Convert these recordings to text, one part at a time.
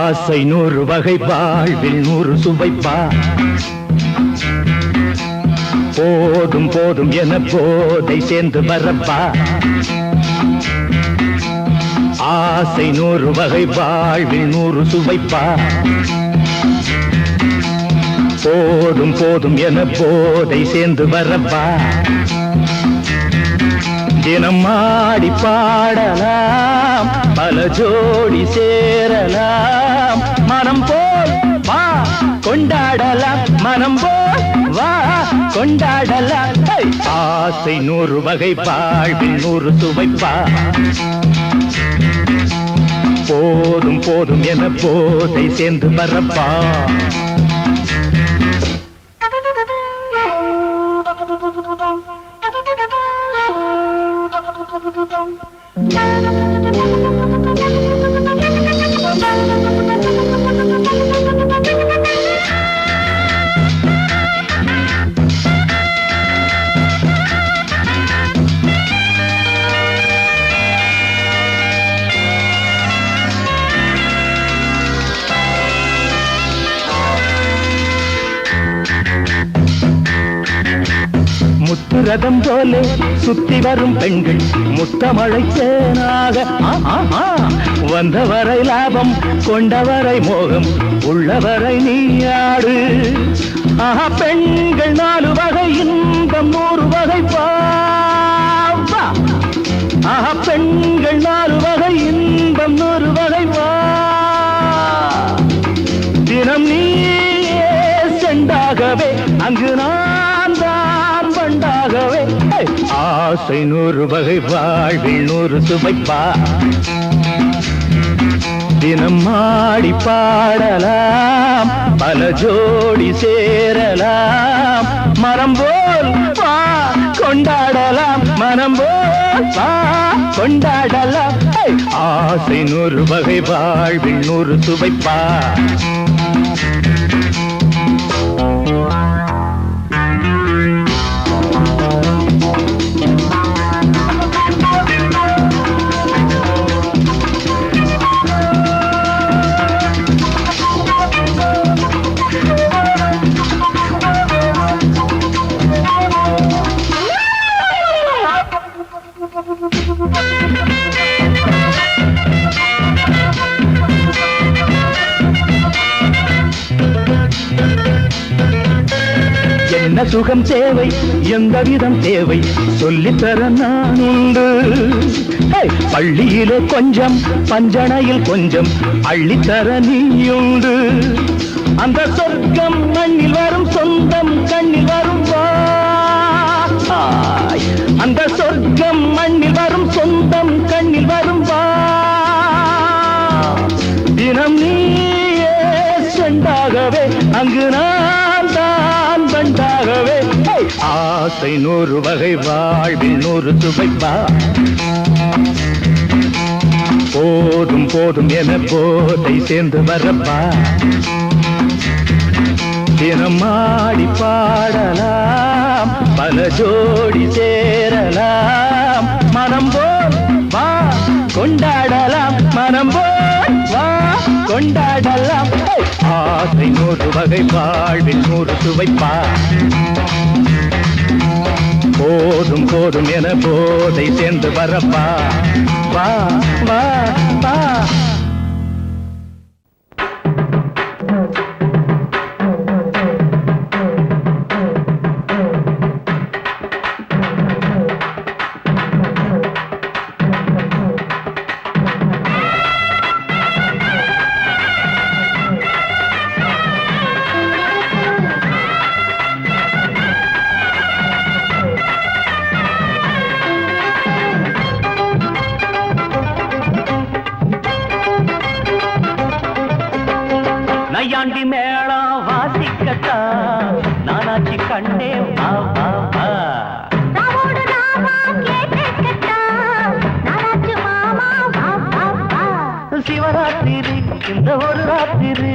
ஆசை 100 வகை வாழ்வில் 100 சுவைப்பா போதும் போதும் என போதை சேர்ந்து வரப்பா ஆசை 100 வகை வாழ்வில் 100 சுவைப்பா போதும் போதும் என போதை சேர்ந்து வரப்பா தினம் ஆடி பாடலாம் பல ஜோடி சேரலாம் மனம் போல் வா கொண்டாடலாம் மனம் போல் வா கொண்டாடலாம் ஆசை 100 வகை வாழ்வில் 100 சுவைப்பா போதும் போதும் என போதை சேர்ந்து வரப்பா முத்துரதம் போலே சுத்தி வரும் பெண்கள் முத்தமழை தேனாக வந்தவரை லாபம் கொண்டவரை மோகம் உள்ளவரை நீயாடு பெண்கள் 4 வகை இன்பம் 100 வகை பாவா பெண்கள் 4 வகை இன்பம் 100 வகை வா தினம் நீயே செண்டாகவே அங்கு நான் தான் வண்டாகவே ஆசை 100 வகை வாழ்வில் 100 சுவைப்பா தினம் ஆடி பாடலாம் பல ஜோடி சேரலாம் மரம் போல் வா கொண்டாடலாம் மனம் போல் வா கொண்டாடலாம் ஆசை 100 வகை வாழ்வில் 100 சுவைப்பா என்ன சுகம் தேவை எந்த விதம் தேவை சொல்லித்தர நான் உண்டு பள்ளியிலே கொஞ்சம் பஞ்சனையில் கொஞ்சம் அள்ளித்தர நீயுண்டு அந்த சொர்க்கம் மண்ணில் வரும் சொந்தம் கண்ணில் வரும் அந்த சொர்க்கம் மண்ணில் வரும் சொந்தம் கண்ணில் வரும் தினம் நீயே செண்டாகவே அங்கு நான் தான் வண்டாகவே ஆசை 100 வகை வாழ்வில் 100 சுவைப்பா போதும் போதும் என போதை சேர்ந்து வரப்பா தினம் ஆடி பாடலாம் பல ஜோடி சேரலாம் மனம் போல் வா கொண்டாடலாம் மனம் போல் வா கொண்டாடலாம் ஆசை 100 வகை வாழ்வில் 100 சுவைப்பா போதும் போதும் என போதை சேர்ந்து வரப்பா வா வா வா நையாண்டி மேளம் வாசிக்கத்தா நானாச்சி கண்ணே வா வா வா ராவோடு ராவா கேட்கத்தா நானாச்சி மாமா வா வா வா சிவராத்திரி இந்த ஒரு ராத்திரி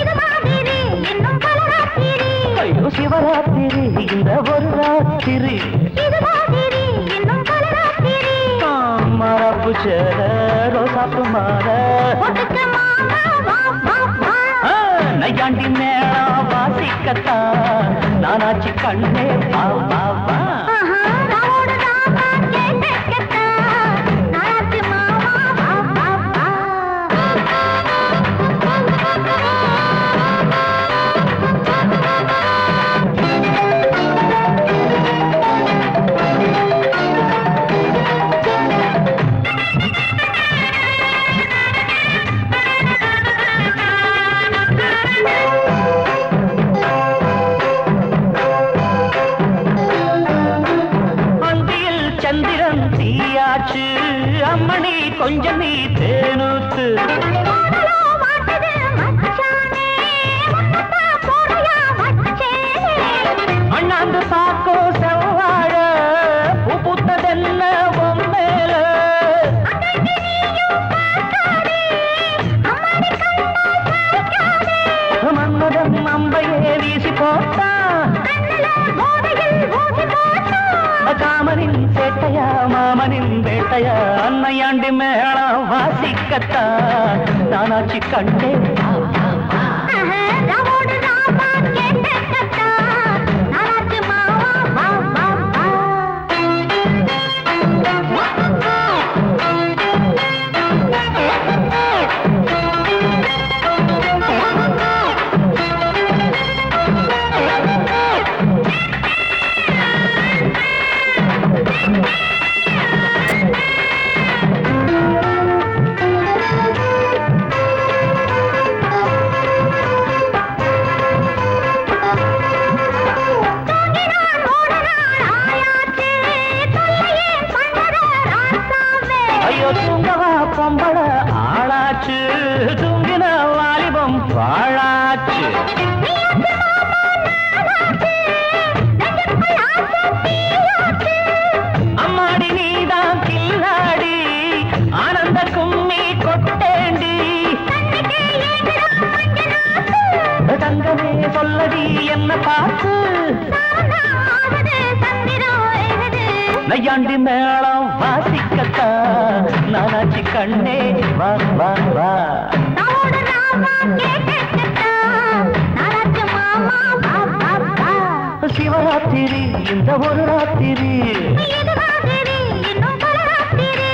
இது மாதிரி இன்னும் பல ராத்திரி ஐயோ சிவராத்திரி இந்த ஒரு ராத்திரி இது மாதிரி இன்னும் பல ராத்திரி மரப்பு சேர ரோசாப்பு மாற ஒட்டுக்க மாமா வா நையாண்டி மேளம் வாசிக்கத்தான் நானாச்சு கண்ணே வா வா வா. ஆஹா, ராவோட ராமா கேட்கத்தான் நானாச்சு மாமா வா வா வா. அந்தியில் சந்திரன் தீயாச்சு அம்மணி கொஞ்சம் நீ தேனூத்து. போடலோ மாட்டுது மச்சானே, முன்னத்தான் போடையா வச்சேனே. அண்ணாந்து பாக்கோ செவ்வாழ பூ பூத்ததென்ன பொம்மேல. அங்கங்க நீயும் பார்க்காதே, அம்மாடி கண்ணா சாய்க்காதே. மன்மதன் அம்பையே வீசி போட்டான் கண்ணுல போதையில் ஊசி போட்டா. காமனின் சேட்டையா மாமனின் வேட்டையா அன்னையாண்டி மேளம் வாசிக்கத்தான் நானாச்சு கண்டே வா வா வா. ஆஹா, ராவோட ராமா கேட்கத்தான் நானாச்சு மாமா வா வா வா. தூங்கினான் ஒரு நாள் ஆயாச்சு, தொல்லையே பண்ணத ராசாவே. ஐயோ தூங்கவா பொம்பள ஆளாச்சு தூங்கின வாலிபம் வாழாச்சு. நீயாச்சு மாமா நானாச்சு, நெஞ்சுக்குள் ஆசை தீயாச்சு. அம்மாடி நீதான் கில்லாடி ஆனந்த கும்மி கொட்டேண்டி. கண்ணுக்கே ஏங்குதா மஞ்ச நாக்கு, தங்கமே சொல்லடி என்ன பார்த்து சாரதா ஆகுது சந்திரம் ஏகுது. நையாண்டி மேளம் வாசிக்கத்தான் நானாச்சு கண்ணே வா வா வா. ராவோட ராமா கேட்கத்தான் நானாச்சு மாமா வா வா வா. சிவராத்திரி இந்த ஒரு ராத்திரி இது மாதிரி இன்னும் பல ராத்திரி,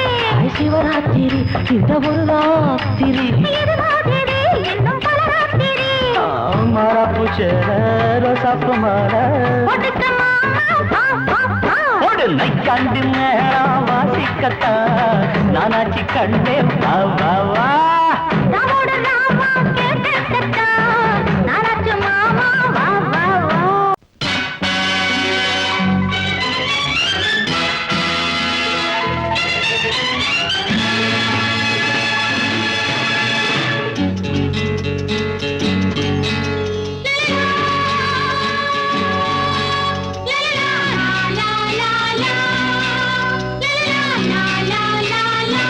சிவராத்திரி இந்த ஒரு ராத்திரி. இது மாதிரி இன்னும் பல ராத்திரி. மாறாப்பு சேர ரோசாப்பு மாற ஒடுக்க மாமா வா வா வா. ஒரு நையாண்டி மேளம் வாசிக்கத்தான் நானாச்சு கண்ணே வா வா வா. ராவோட ராமா கேட்கத்தான் நானாச்சு மாமா வா வா வா. La la la la la la la la la la la la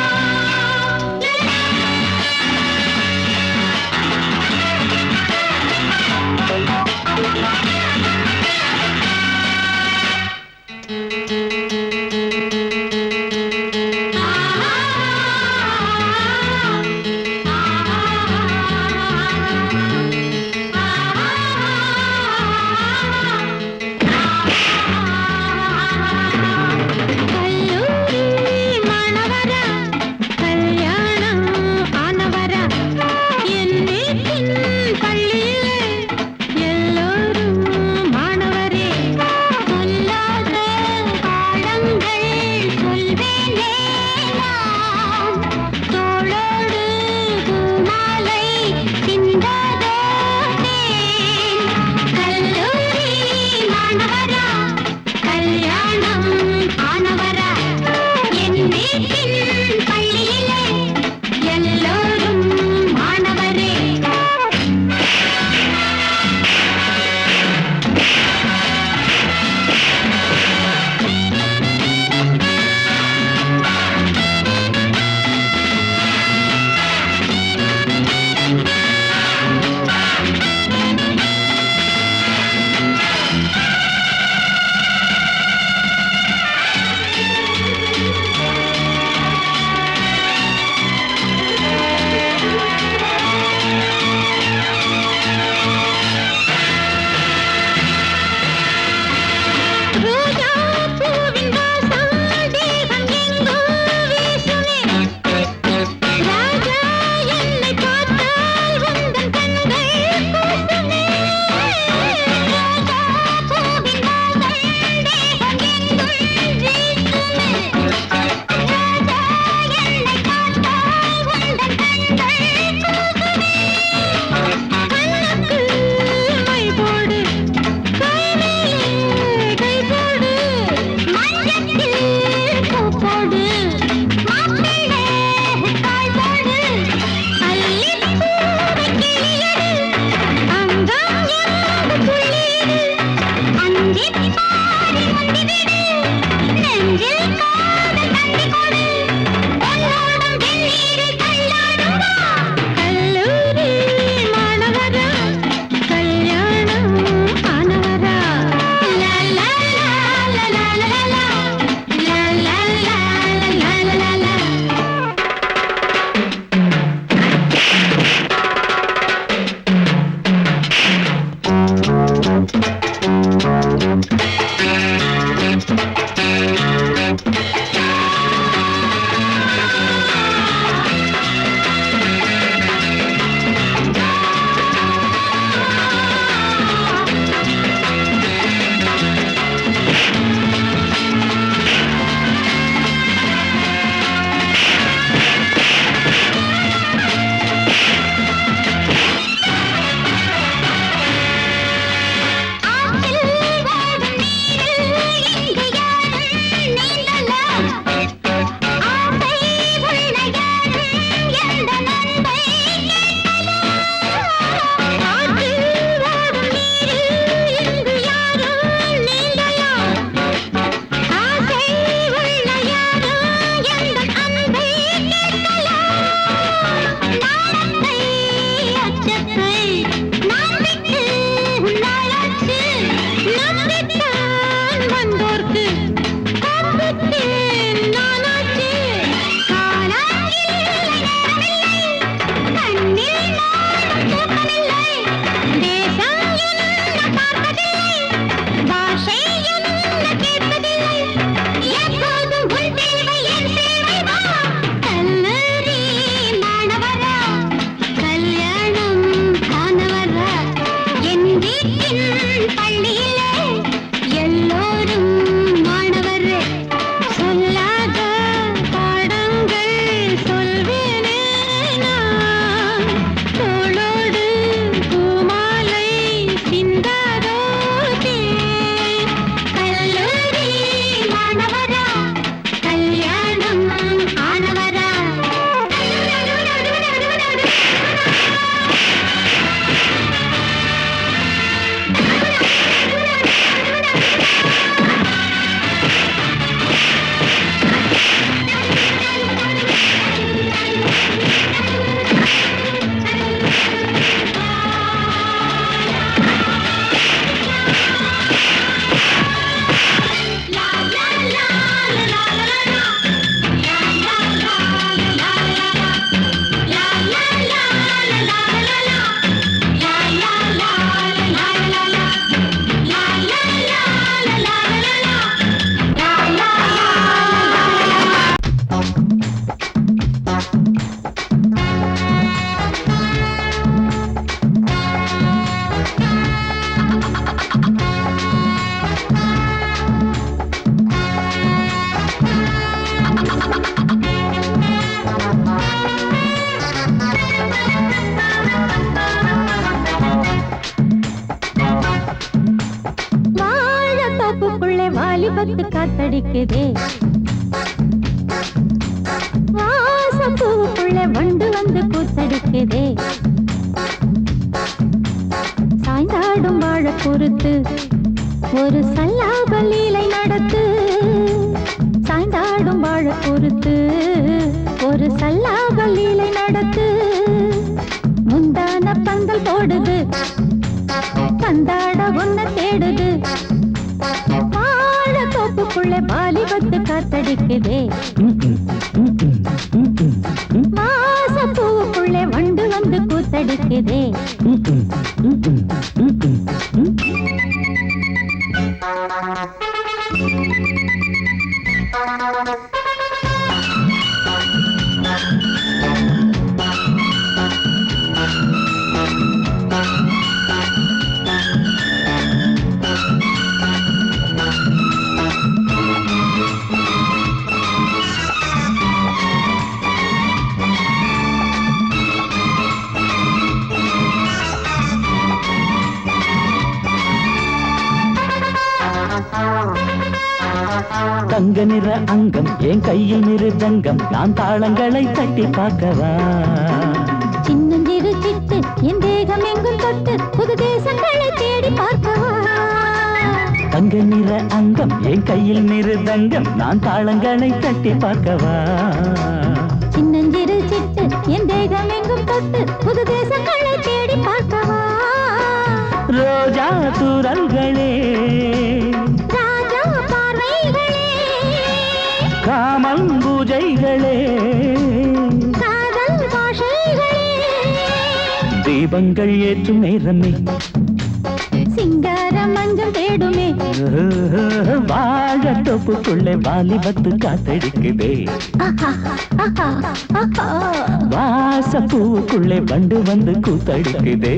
வாலிபத்து காத்தடிக்குதே வாசப்பூவுக்குள்ள வண்டு வந்து கூத்தடிக்குதே சாய்ந்தாடும் வாழ பொறுத்து ஒரு சல்லாப லீலை நடத்து சாய்ந்தாடும் வாழ பொறுத்து ஒரு சல்லாப லீலை நடத்து முந்தான பந்தல் போடுது பந்தாட ஒன்ன தேடுது வாழ தோப்புக்குள்ள வாலிபத்து காத்தடிக்குதே வாசப்பூவுக்குள்ள வண்டு வந்து கூத்தடிக்குதே தங்க நிற அங்கம் என் கையில் மிருதங்கம் நான் தாளங்களை தட்டி பார்க்கவா சின்னஞ்சிறு சிட்டு என் தேகம் எங்கும் தொட்டு புது தேசங்களை தேடி பார்க்கவா தங்க நிற அங்கம் என் கையில் மிருதங்கம் நான் தாளங்களை தட்டி பார்க்கவா சின்னஞ்சிறு சிட்டு என் தேகம் எங்கும் தொட்டு புது தேசங்களை தேடி பார்க்கவா ரோஜா தூரல்களே ராஜா பார்வைகளே காமல் பூஜைகளே காதல் பாஷைகளே தீபங்கள் ஏற்றும் நேரமே சிங்கார மஞ்சள் தேடுமே வாழ தொப்புக்குள்ளே வாலிபத்து காத்தடிக்குதே வாசப்பூவுக்குள்ளே வண்டு வந்து கூத்தடிக்குதே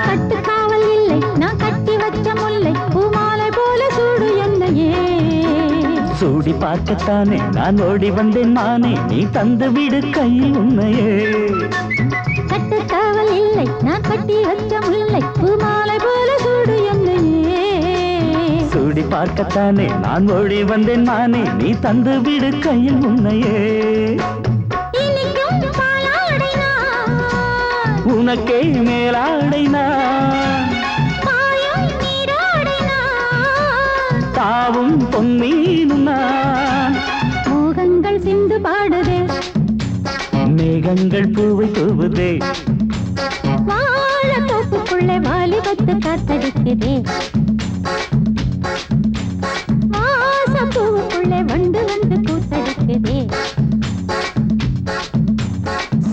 கட்டுக்காவல் இல்லை நான் கட்டி வச்ச முல்லை பூமாலை போல சூடு என்னையே சூடி பார்க்கத்தானே நான் ஓடி வந்தேன் மானே நீ தந்து விடு கையில் உன்னையே கட்டுக்காவல் இல்லை நான் கட்டி வச்ச முல்லை பூமாலை போல சூடு என்னையே சூடி பார்க்கத்தானே நான் ஓடி வந்தேன் மானே நீ தந்து விடு கையில் உன்னையே இனிக்கும் பாலாடை நான் உனக்கே மேலாடை நான் பாயும் நீராடை நான் தாவும் பொன்மீனும் நான் மோகங்கள் சிந்து பாடுதே மேகங்கள் பூவை தூவுதே வாழ தோப்புக்குள்ளே வாலிபத்து காத்தடிக்குதே வாசப்பூவுக்குள்ளே வண்டு வந்து கூத்தடிக்குதே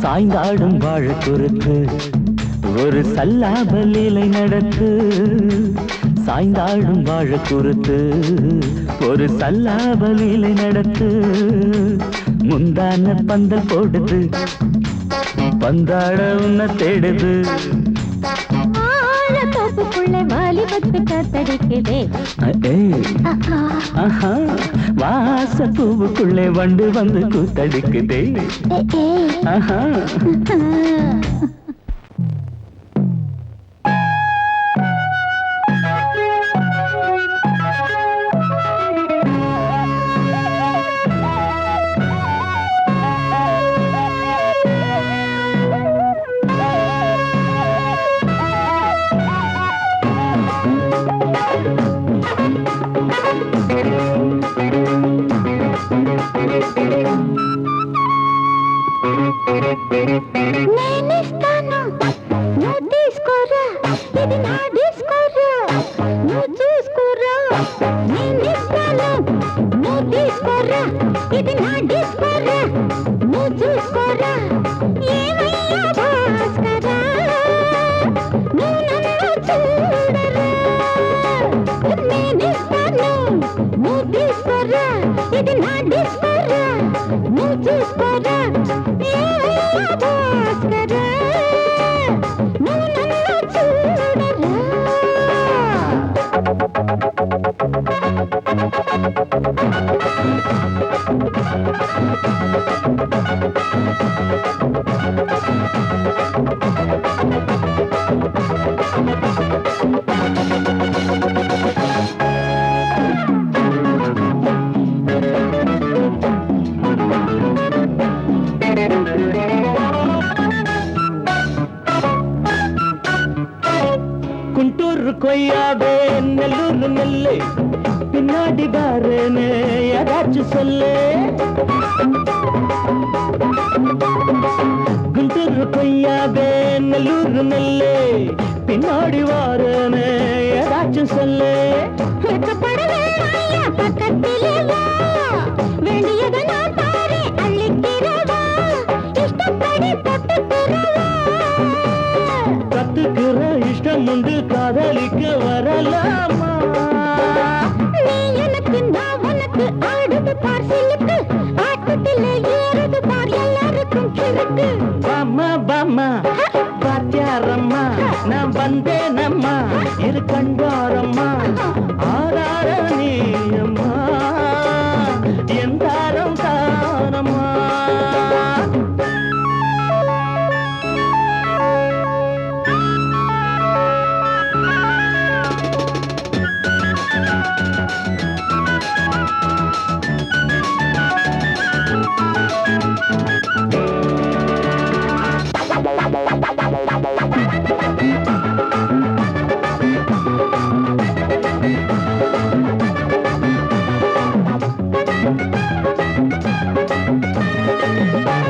சாய்ந்தாடும் வாழ குறுக்கு ஒரு சல்லாப லீலை நடத்து சாய்ந்தாடும் வாழ குறுத்து ஒரு சல்லாப லீலை நடத்து முந்தான பந்தல் போடுது பந்தாட உன்ன தேடுது வாழ தோப்புக்குள்ளே வாலிபத்து காத்தடிக்குதே ஆஹா வாசப்பூவுக்குள்ளே வண்டு வந்து கூத்தடிக்குதே ஆஹா నేనిస్తాను నువ్వు తీసుకోరా ఇది నా డిస్కోరా నువ్వు చూసుకోరా నేనిస్తాను నువ్వు తీసుకోరా ఇది నా డిస్కోరా నువ్వు చూసుకోరా ఏమయ్యా భాస్కరా తీసుకోరా ఇది నా డిస్కోరా నువ్వు చూసుకోరా భాస్కరా నువ్వు నన్ను చూడరా குண்டூர் கொய்யாவே நெல்லூர் நெல்லை பின்னாடி பாருன்னு ஏதாச்சும் சொல்லு குண்டூர் கொய்யாவே நெல்லூர் நெல்லை பின்னாடி வாருன்னு ஏதாச்சும் சொல்லு பக்கத்திலே வா வேண்டியதை நான் தாரே அள்ளிக்கிறவா இஷ்டப்படி தொட்டுக்கிறவா கத்துக்கிற இஷ்டம் உண்டு காதலிக்க வரலாமா நீ எனக்கு நான் உனக்கு ஆடுது பார் சிலுக்கு ஆட்டத்திலே ஏறுது பார் எல்லாருக்கும் கிறுக்கு பாமா பாமா பாத்தியாரம்மா நான் வந்தேனம்மா இரு கண்டாரம்மா ஆரார நீ அம்மா எந்தாரம் தானம்மா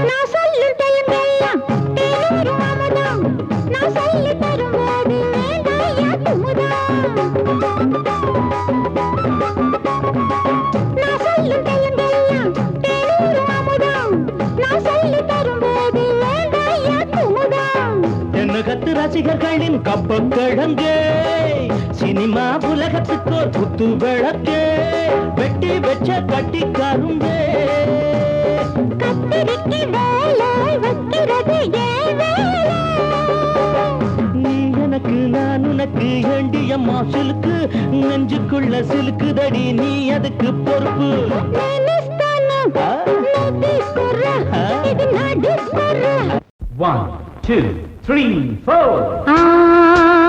நான் சொல்லும் டைமெல்லாம் தேனூரும் அமுதம் நான் சொல்லி தரும்போது வேண்டாயா குமுதம் நான் சொல்லும் டைமெல்லாம் தேனூரும் அமுதம் நான் சொல்லி தரும்போது வேண்டாயா குமுதம் என்ன கத்து ரசிகர்களின் கப்ப கிழங்கே சினிமா உலகத்துக்கு குத்து விளக்கே வெட்டி வச்ச கட்டி கரும்பே கத்திரிக்கு வேலை வைக்கிறது ஏன் வேலை நீ எனக்கு நான் உனக்கு ஏண்டியம்மா சிலுக்கு நெஞ்சுக்குள்ள சிலுக்குதடி நீ அதுக்கு பொறுப்பு నేనిస్తాను నువ్వు తీసుకోరా ఇది నా డిస్కోరా 1 2 3 4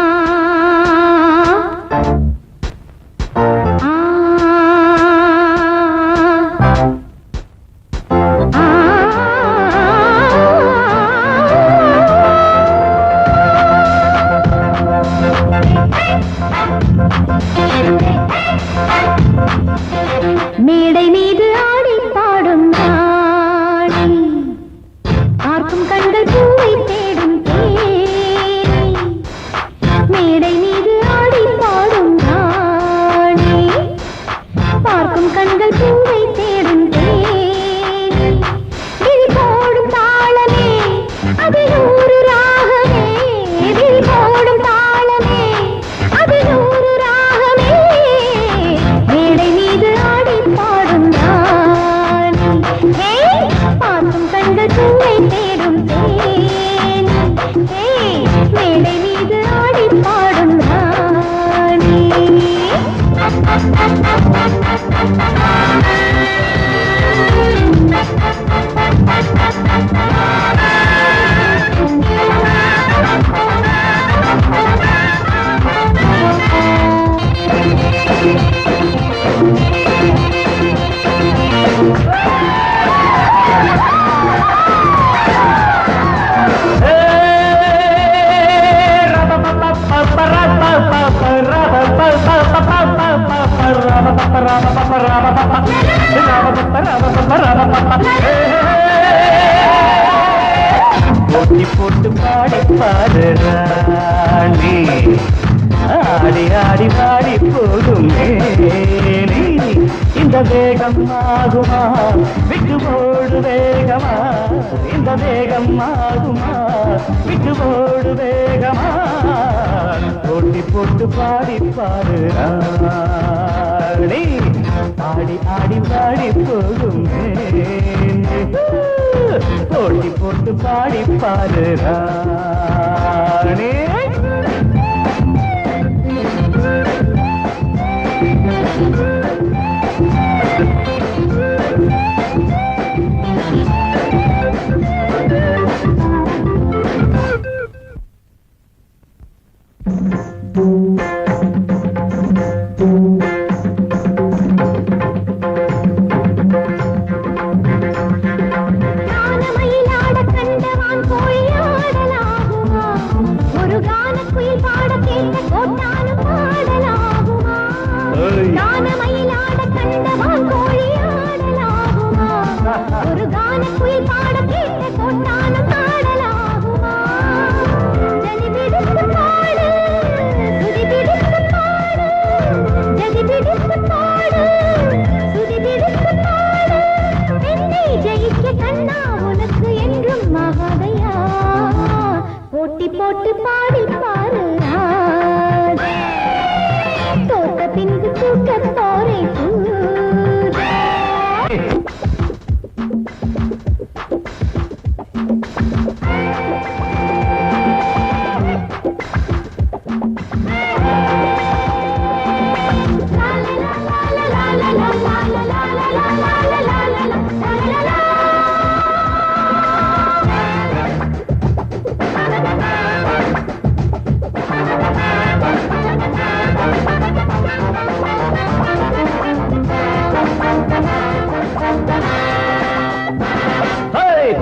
மேடை மீது ஆடி பாடும் ராணி பார்க்கும் கண்கள் பூவை தேடும் தேனி மேடை மீது ஆடி பாடும் ராணி பார்க்கும் கண்கள் பூவை தேடும் தேனி விழி போடும் தாளமே அது நூறு ராகமே விழி போடும் தாளமே அது நூறு ராகமே மேடை மீது ஆடி பாடும் ராணி பார்க்கும் கண்கள் பூவை தேடும் தேனி மேடை மீது ஆடி பாடும் ராணி போட்டி போட்டு பாடி பாடு ராணி ஆடி ஆடி பாடி போடும் மேனி இந்த வேகம் ஆகுமா விட்டு போடு வேகமா இந்த வேகம் ஆகுமா விட்டு போடு வேகமா போட்டி போட்டு பாடி பாடு ராணி ஆடி ஆடி பாடி போகும் போட்டி போட்டு பாடி பாரு ராணி. கானமயிலாட கண்டவான் கோழியாடலாகுமா? ஒரு கானக்குயில் பாட கேட்ட கோட்டானும் பாடலாகுமா? கானமயிலாட கண்டவான் கோழியாடலாகுமா? ஒரு கானக்குயில் பாட கேட்ட கோட்டானும் பாடலாகுமா? ஜதி பிடித்து பாடு, சுதி பிடித்து பாடு, ஜதி பிடித்து பாடு, சுதி பிடித்து பாடு. என்னை ஜெயிக்க கண்ணா உனக்கு என்றும் மகாதையா, போட்டி போட்டு பாடி பாரு ராஜா. தோத்த பின்பு தூக்க போரே பூஜா.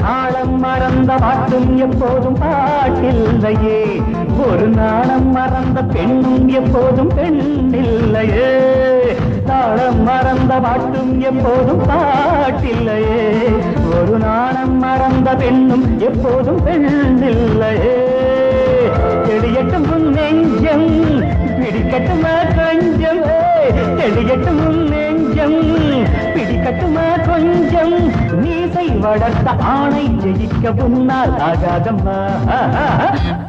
தாளம் மறந்த பாட்டும் எப்போதும் பாட்டில்லையே, ஒரு நாணம் மறந்த பெண்ணும் எப்போதும் பெண்ணில்லையே. தாளம் மறந்த பாட்டும் எப்போதும் பாட்டில்லையே, ஒரு நாணம் மறந்த பெண்ணும் எப்போதும் பெண்ணில்லையே. தெளியட்டும் உன் நெஞ்சம் பிடிக்கட்டுமா கொஞ்சம், தெளியட்டும் உன் நெஞ்சம் பிடிக்கட்டுமா கொஞ்சம். நீசை வளர்த்த ஆணை ஜெயிக்க முன்னால் ஆகாதம்மா,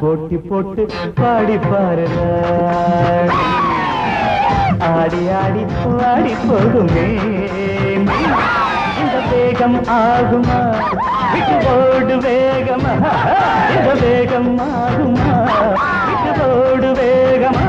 போட்டி போட்டு பாடி பாரு. ஆடி ஆடி பாடி போகுமே இந்த வேகம் ஆகுமா, விட்டு போடு வேகமா, இந்த வேகம் ஆகுமா, விட்டு போடு வேகமா.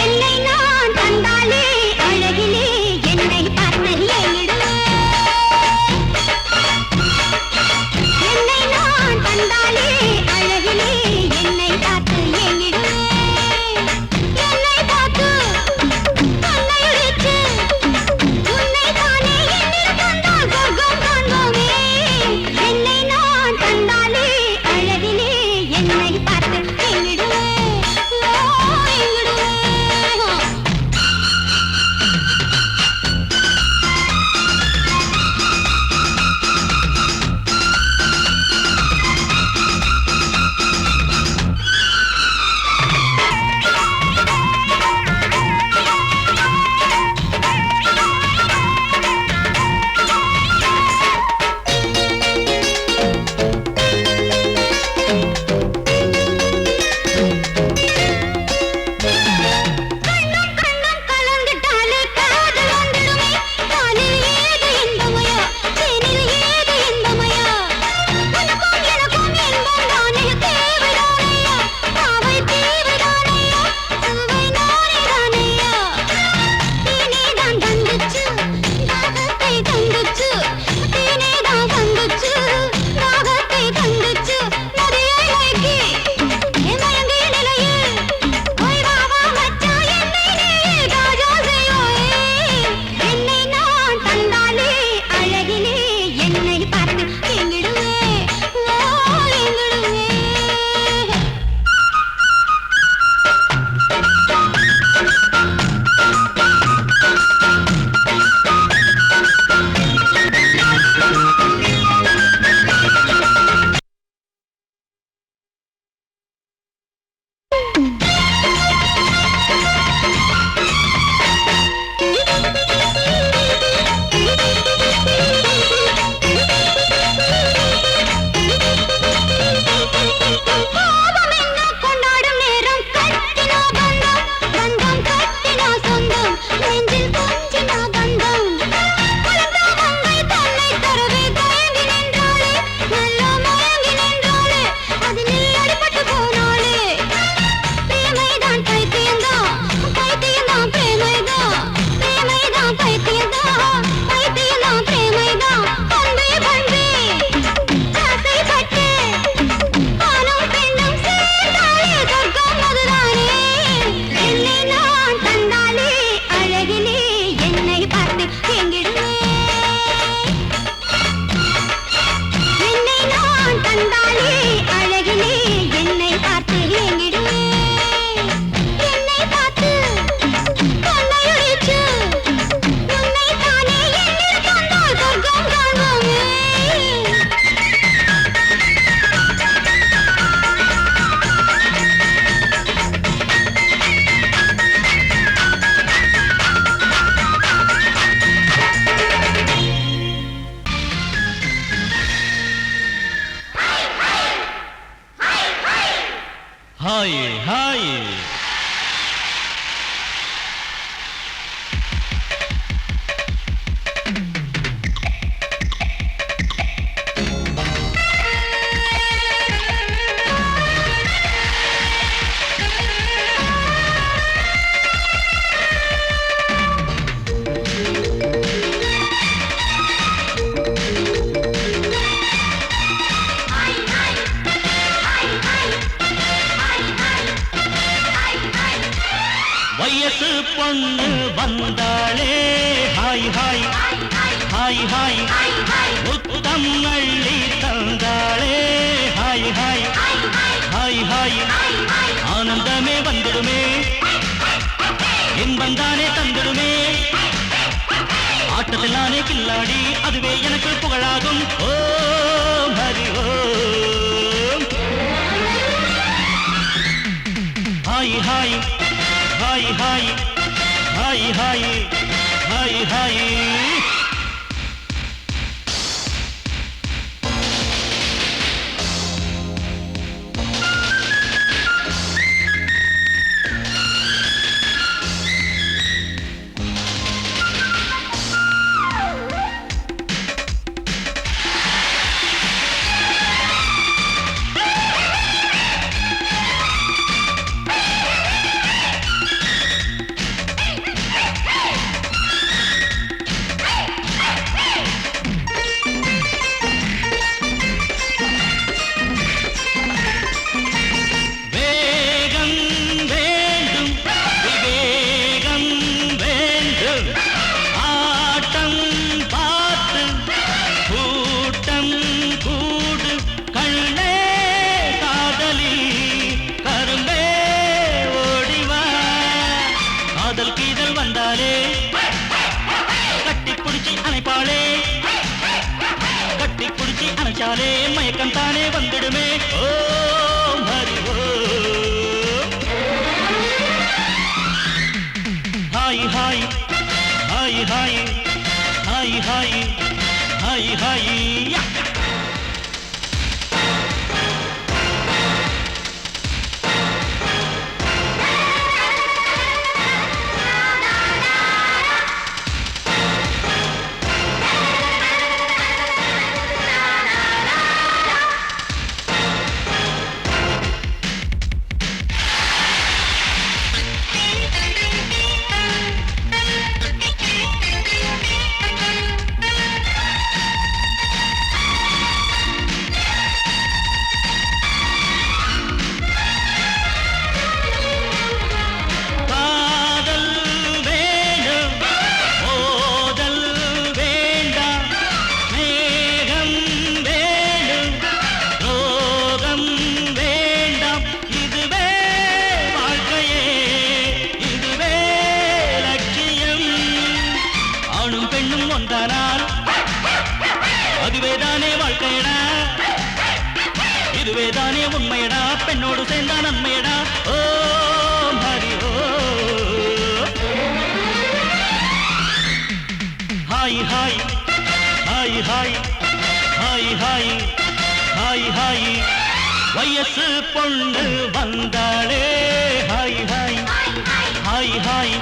என்னை நான் தந்தாலே அழகிலே ஹாய் ஹாய் வயசு பொண்ணு வந்தாளே ஹாய் ஹாய் ஹாய் ஹாய் முத்தம் அள்ளி தந்தாளே ஹாய் ஹாய் ஹாய் ஹாய் ஆனந்தமே வந்துடுமே இன்பந்தானே தந்துடுமே ஆட்டத்தில் நானே கில்லாடி அதுவே எனக்கு புகழாகும் ஓ Hari Om hi hi hi hi hi hi hi hi அணைச்சாலே மயக்கம் தானே வந்துடுமே ஓ Hari Om hi hi hi hi hi hi hi hi இதுவேதானே உண்மையடா பெண்ணோடு சேர்ந்தா நன்மையடா ஓ ஹரி ஓ hi hi hi hi hi hi hi hi வயசு பொண்ணு வந்தாளே ஹாய் ஹாய் ஹாய் ஹாய்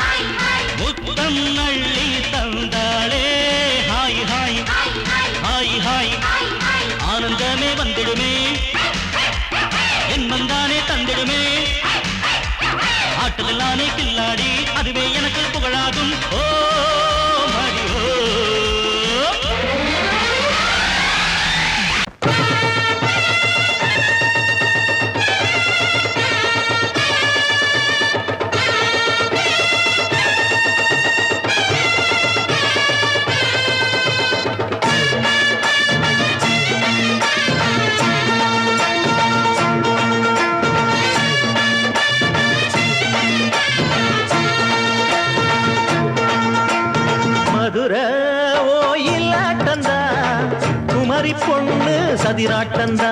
முத்தம் அள்ளி தந்தாளே ஹாய் ஹாய் ஹாய் ஹாய் ஆனந்தமே வந்துடுமே என்மந்தானே தந்திடுமே ஆட்டத்தில் நானே கில்லாடி அதுவே எனக்கு புகழாகும் ஓ ஹரி ஓ பொண்ணு சதிராட்டந்தா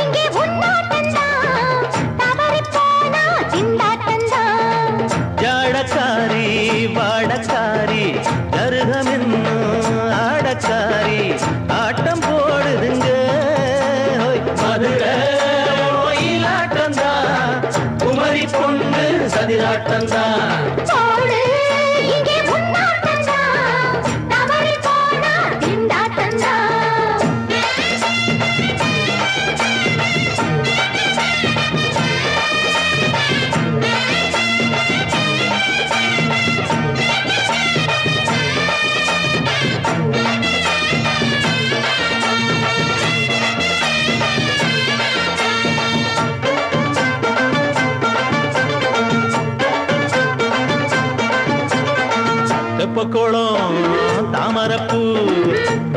இங்கே உன்னாட்டந்தா தவறி போனா சிந்தாட்டந்தா ஜாடக்காரி வாடக்காரி கருகமென்னு ஆடக்காரி ஆட்டம் போடுதுங்க மதுரை கோயிலாட்ட திண்டாட்டந்தான். போடு இங்கே முன்னாட்டந்தான், தவறி போனா திண்டாட்டந்தான். தெப்பக்குளம் தாமரப்பூ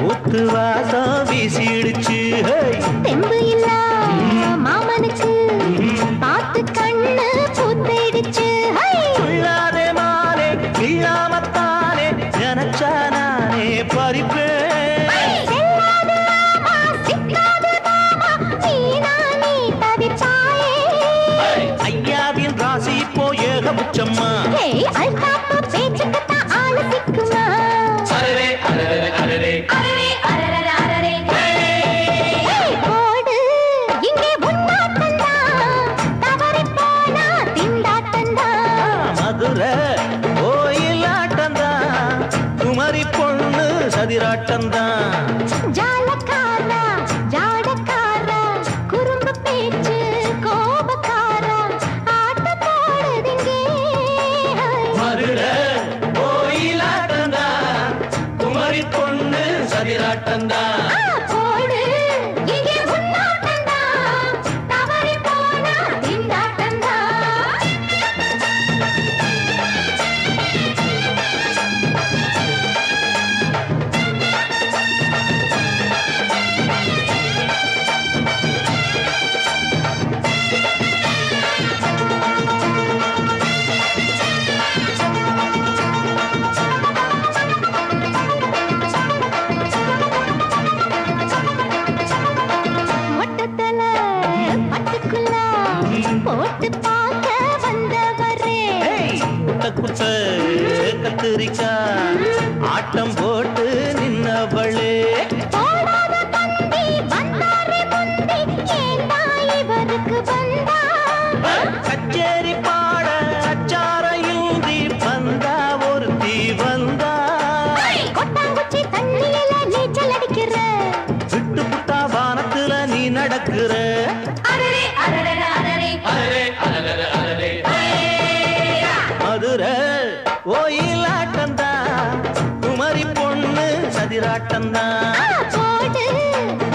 ஊத்து வாசம் வீசிடுச்சு. தெம்பு இல்ல மாமனுக்கு பார்த்து கண்ணு பூத்திடுச்சு. உள்ளாதே மானே இல்லாமத்தானே நினைச்சா நானே பறிப்பேன். செல்லாது மாமா, சிக்காது மாமா, நீ தவிப்பாயே. ஐயாவின் ராசி இப்போ ஏகபட்சம்மா. அல்தாப்பு பேச்சுக்குத்தான் ஆளு சிக்குமா. அரரே அரரே அரரே அரரே அரரே அரரே. போடு இங்கே முன்னாட்டந்தான், தவறி போனா திண்டாட்டந்தான். மதுரை கோயிலாட்டந்தான், குமரி பொண்ணு சதிராட்டந்தான். ஜாலக்காரா ஜாடக்காரா, குறும்பு பேச்சு கோபக்காரா, ஆட்ட போடுதிங்கே. மதுரை கோயிலாட்டந்தான், குமரி பொண்ணு சதிராட்டந்தான். போடு இங்கே முன்னாட்டந்தான், தவறி போனா திண்டாட்டந்தான். மொட்டத்தல பட்டுக்குள்ள போட்டு பார்க்க வந்தவரே. குட்ட குட்ட கத்திரிக்கா ஆட்டம் போட்டு நின்னவளே. போடாத தந்தி வந்தாரே முந்தி, ஏண்டா இவருக்கு வந்தா. கச்சேரி பாட அச்சார இந்தி வந்தா ஒருத்தி வந்தா. கொட்டாங்குச்சி தண்ணியில நீச்சல் அடிக்கிற. விட்டு புட்டா வானத்துல நீ நடக்கிற. அரரே அரரே அரரே. அரரே அரரே அரரே. மதுரை கோயிலாட்டந்தான், குமரி பொண்ணு சதிராட்டந்தான். போடு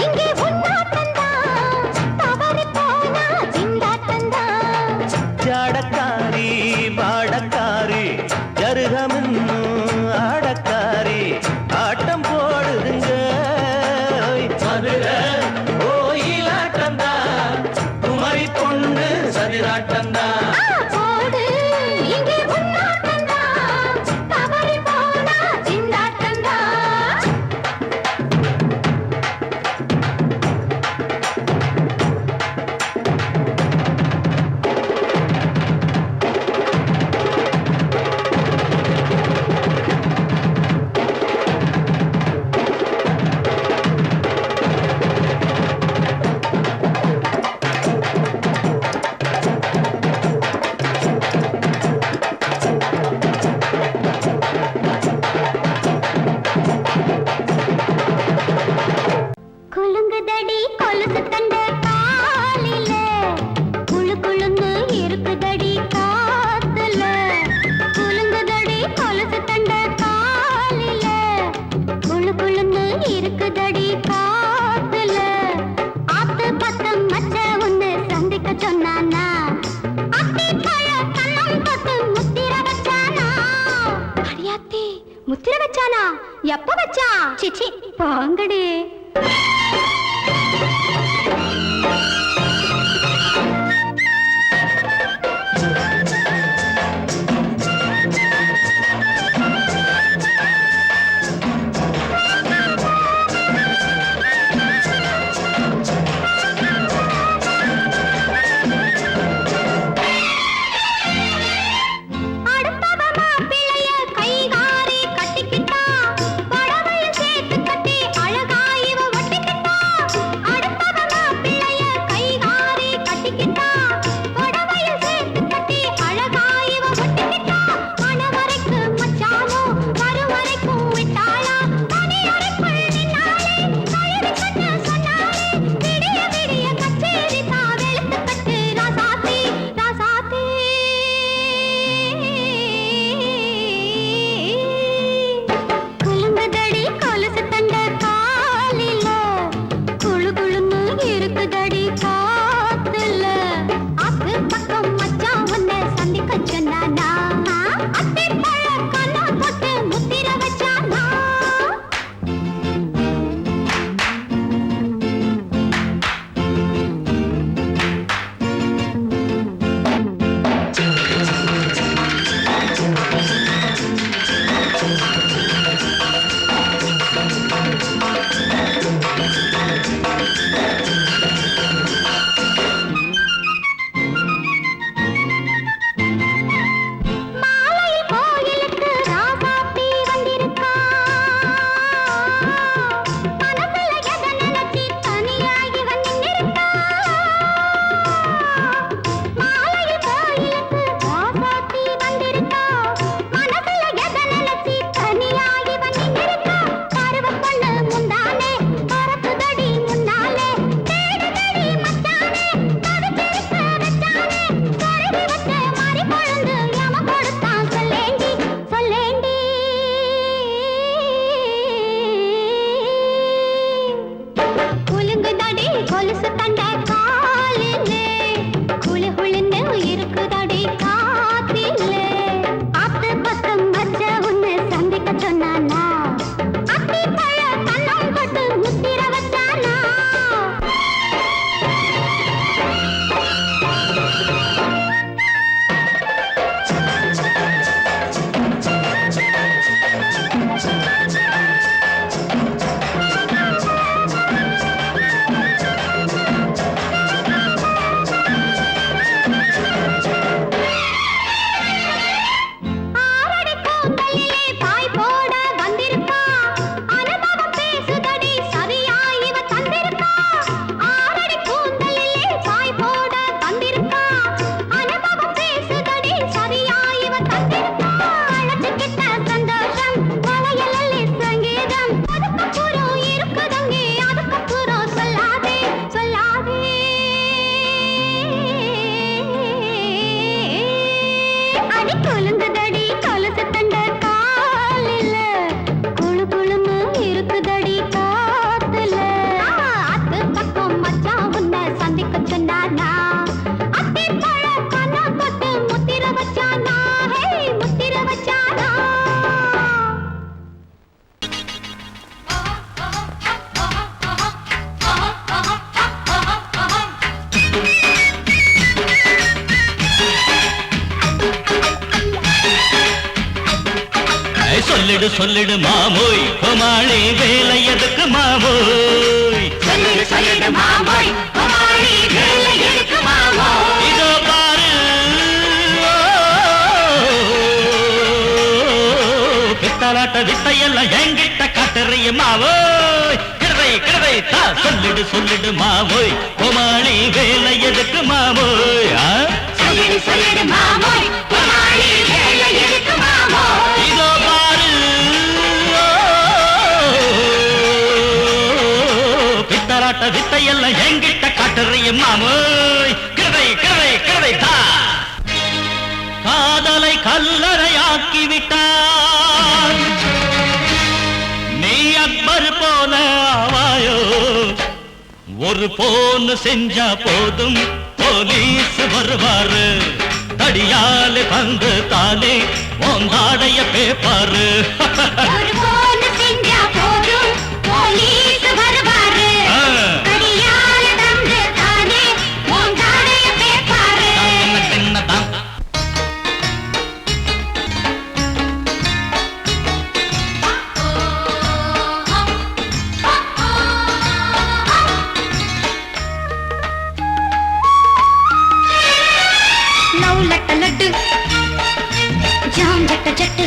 இங்கே முன்னாட்டந்தான், தவறி போனா திண்டாட்டந்தான். ஜாடக்காரி பாடக்காரி ஜருகமின்னு ஆடக்காரி ஆட்டம் போடுதுங்க. மதுரை கோயிலாட்டந்தான், குமரி பொண்ணு சதிராட்டந்தான். போடு இங்கே முன்னாட்டந்தான், தவறி போனா திண்டாட்டந்தான். குலுங்குதடி கொலுசு தண்ட காலில, குளு குளுன்னு இருக்குதடி காத்துல. குலுங்குதடி கொலுசு தண்ட காலில, குளு குளுன்னு இருக்குதடி காத்துல. ஆத்து பத்தம் மச்ச ஒண்ணு சந்திக்க சொன்னானா, அத்தி பழ கண்ணம் தொட்டு முத்திர வச்சானா. அடியாத்தி முத்திர வச்சானா? எப்ப வச்சா? சிச்சி பாங்கடி. அடுத்தவ மாப்பிள்ளைய கைகாரி கட்டிக்கிட்டா, புடவையும் சேர்த்து கட்டி அழகாய் குலுங்குதடி கொலுசு தண்ட காலிலே குளு குளுன்னு இருக்குதடி காத்திலே ஆத்து பக்கம் வச்ச உன்னை சந்திக்க சொன்னானா அத்தி பழ கண்ணம் பட்டு முத்திர வச்சானா ஆரடி கூந்தலிலே பாய் போட வந்திருக்கா அனுபவம் பேசுதடி சரியா இவ தந்திருக்கா ஆரடி கூந்தலிலே பாய் போட வந்திருக்கா அனுபவம் பேசுதடி சரியா இவ தந்திருக்கா அழைச்சுக்கிட்ட சந்தோஷம் வளையலல்லி சங்கீதம் அதுக்கப்புறம் இருக்குதங்கே அதுக்கப்புறம் சொல்லாதே சொல்லாதே அடி கொலுங்குதடி கொலுசு தண்ட காலில குளு குளுன்னு இருக்குதடி காத்துல அத்து பக்கம் மச்சான் உன்னை சந்திக்க சொன்னானா அத்தி பழ கண்ணா பட்டு முத்திர வச்சானா ஹே முத்திர வச்சானா சொல்லிடு சொல்லிடு மாமோய் கோமாளி வேலை எதுக்கு மாமோய் சொல்லிடு சொல்லிடு மாமோய் கோமாளி வேலை எதுக்கு மாமோய் இதோ பாரு பித்தலாட்ட வித்தையெல்லாம் என்கிட்ட காட்டுறிய மாவோய் கிழவை கிழவை தா சொல்லிடு சொல்லிடு மாமோய் கோமாளி வேலை எதுக்கு மாமோய் சொல்லிடு சொல்லிடு மாமோய் கோமாளி வேலை எதுக்கு மாமோய் இதோ பாரு பித்தலாட்ட வித்தையெல்லாம் என்கிட்ட காட்டுறிய மாமோய் கிழவை கிழவை கிழவை தா காதலை கல்லறையாக்கி விட்டான் நீ அக்பர் போல ஆவாயோ ஒரு போன் செஞ்சா போதும் போலீஸ் வருவாரு தடியாலே வந்து தானே ஓந்தாடைய பேப்பாரு ஒரு போன் செஞ்சா போதும் போலீஸ் வருவாரு கடியால தந்து தானே ஓந்தாடைய பேப்பாரு லவ் லட்ட லட்டு ஜாம் ஜட்ட ஜட்டு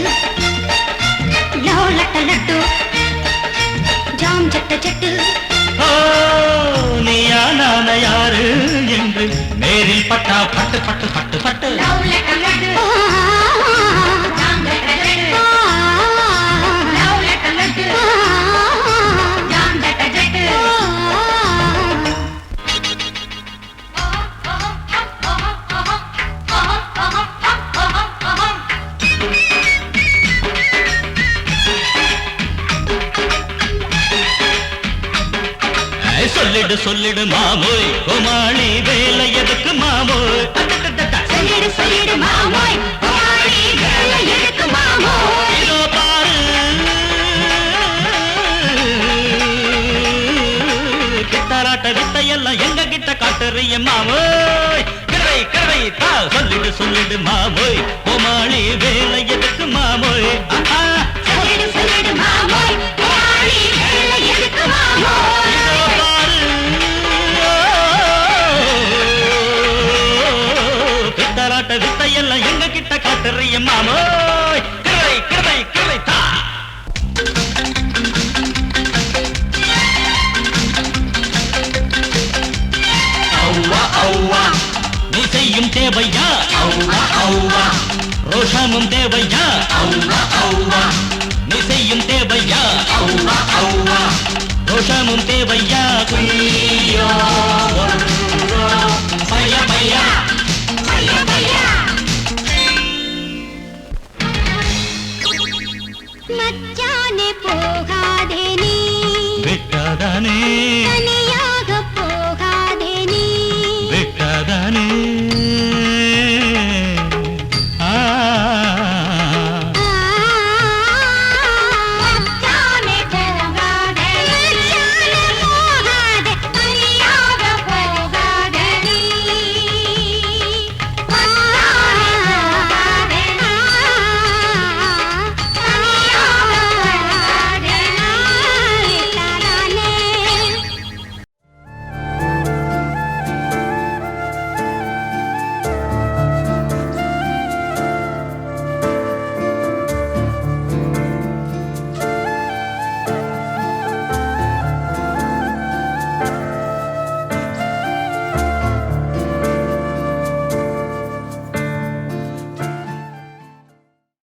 லவ் லட்ட லட்டு ஜாம் ஜட்ட ஜட்டு ஓ நீயா நான யாரு என்று நேரில் பட்டா பட்டு பட்டு பட்டு பட்டு லவ் லட்ட லட்டு ஜாம் ஜட்ட ஜட்டு லவ் லட்ட லட்டு ஜாம் ஜட்ட ஜட்டு சொல்லிடு சொல்லிடு மாமோய் கோமாளி வேலை எதுக்கு மாமோய் சொல்லிடு சொல்லிடு மாமோய் கோமாளி வேலை எதுக்கு மாமோய் இதோ பாரு பித்தலாட்ட வித்தையெல்லாம் எங்க கிட்ட காட்டுறிய மாமோய் கிழவை கிழவை தா சொல்லிடு சொல்லிடு மாமோய் கோமாளி வேலை எதுக்கு மாமோய் சொல்லிடு சொல்லிடு மாமோய் கோமாளி வேலை எதுக்கு மாமோய் இதோ பாரு பித்தலாட்ட வித்தையெல்லாம் எங்க கிட்ட காட்டுறிய மாமோய் கிழவை கிழவை கிழவை தா ஔவா ஔவா நீ செய்யும் தேவையா ஔவா ஔவா ரோஷமும் தேவையா ஔவா ஔவா நீ செய்யும் தேவையா ஔவா ஔவா ரோஷமும் தேவையா குய்யோ பையா பையா பையா பையா மச்சானே போகாதே நீ விட்டாதானே தனி